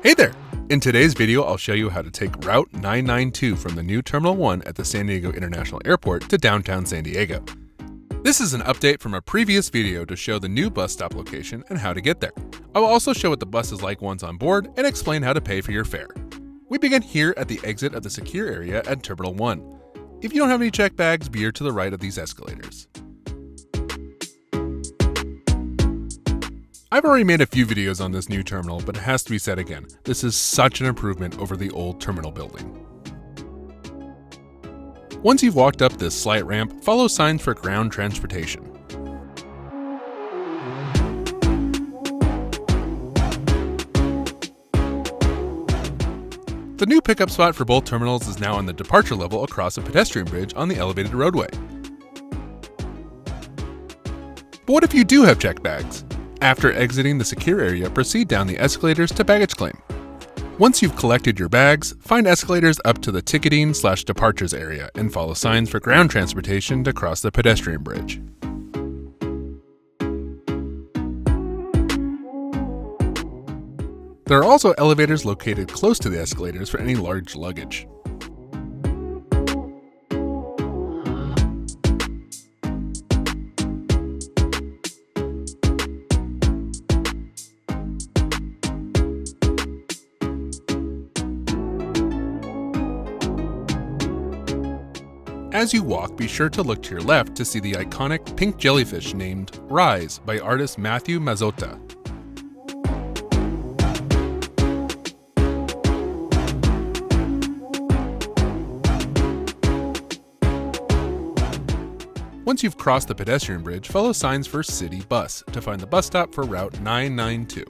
Hey there! In today's video, I'll show you how to take Route 992 from the new Terminal 1 at the San Diego International Airport to downtown San Diego. This is an update from a previous video to show the new bus stop location and how to get there. I will also show what the bus is like once on board and explain how to pay for your fare. We begin here at the exit of the secure area at Terminal 1. If you don't have any checked bags, veer to the right of these escalators. I've already made a few videos on this new terminal, but it has to be said again. This is such an improvement over the old terminal building. Once you've walked up this slight ramp, follow signs for ground transportation. The new pickup spot for both terminals is now on the departure level across a pedestrian bridge on the elevated roadway. But what if you do have checked bags? After exiting the secure area, proceed down the escalators to baggage claim. Once you've collected your bags, find escalators up to the ticketing/departures area and follow signs for ground transportation to cross the pedestrian bridge. There are also elevators located close to the escalators for any large luggage. As you walk, be sure to look to your left to see the iconic pink jellyfish named Rise by artist Matthew Mazzotta. Once you've crossed the pedestrian bridge, follow signs for City Bus to find the bus stop for Route 992.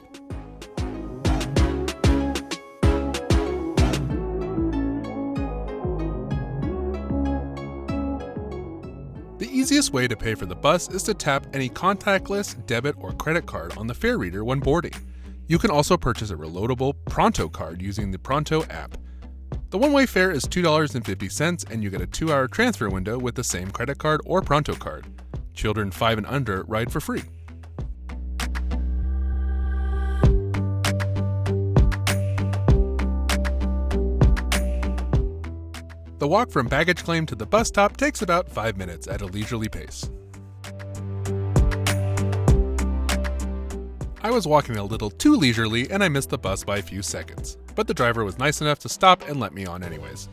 The easiest way to pay for the bus is to tap any contactless debit or credit card on the fare reader when boarding. You can also purchase a reloadable Pronto card using the Pronto app. The one-way fare is $2.50 and you get a 2-hour transfer window with the same credit card or Pronto card. Children 5 and under ride for free. The walk from baggage claim to the bus stop takes about 5 minutes at a leisurely pace. I was walking a little too leisurely and I missed the bus by a few seconds, but the driver was nice enough to stop and let me on anyways.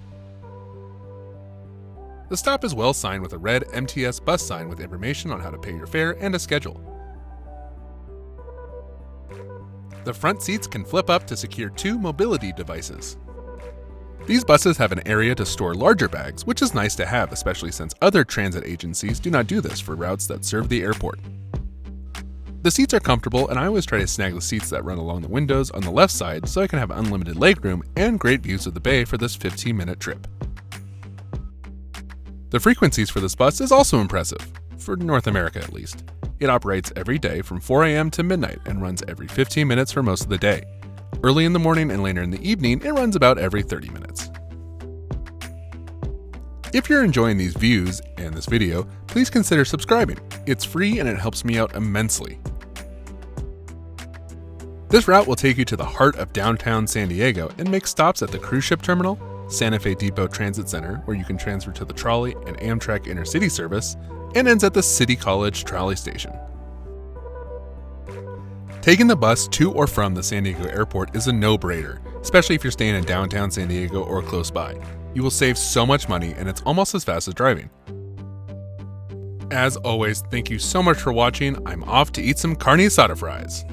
The stop is well signed with a red MTS bus sign with information on how to pay your fare and a schedule. The front seats can flip up to secure 2 mobility devices. These buses have an area to store larger bags, which is nice to have, especially since other transit agencies do not do this for routes that serve the airport. The seats are comfortable, and I always try to snag the seats that run along the windows on the left side so I can have unlimited legroom and great views of the bay for this 15-minute trip. The frequencies for this bus is also impressive, for North America at least. It operates every day from 4 a.m. to midnight and runs every 15 minutes for most of the day. Early in the morning and later in the evening, it runs about every 30 minutes. If you're enjoying these views and this video, please consider subscribing. It's free and it helps me out immensely. This route will take you to the heart of downtown San Diego and make stops at the cruise ship terminal, Santa Fe Depot Transit Center, where you can transfer to the trolley and Amtrak intercity service, and ends at the City College trolley station. Taking the bus to or from the San Diego airport is a no-brainer, especially if you're staying in downtown San Diego or close by. You will save so much money and it's almost as fast as driving. As always, thank you so much for watching. I'm off to eat some carne asada fries.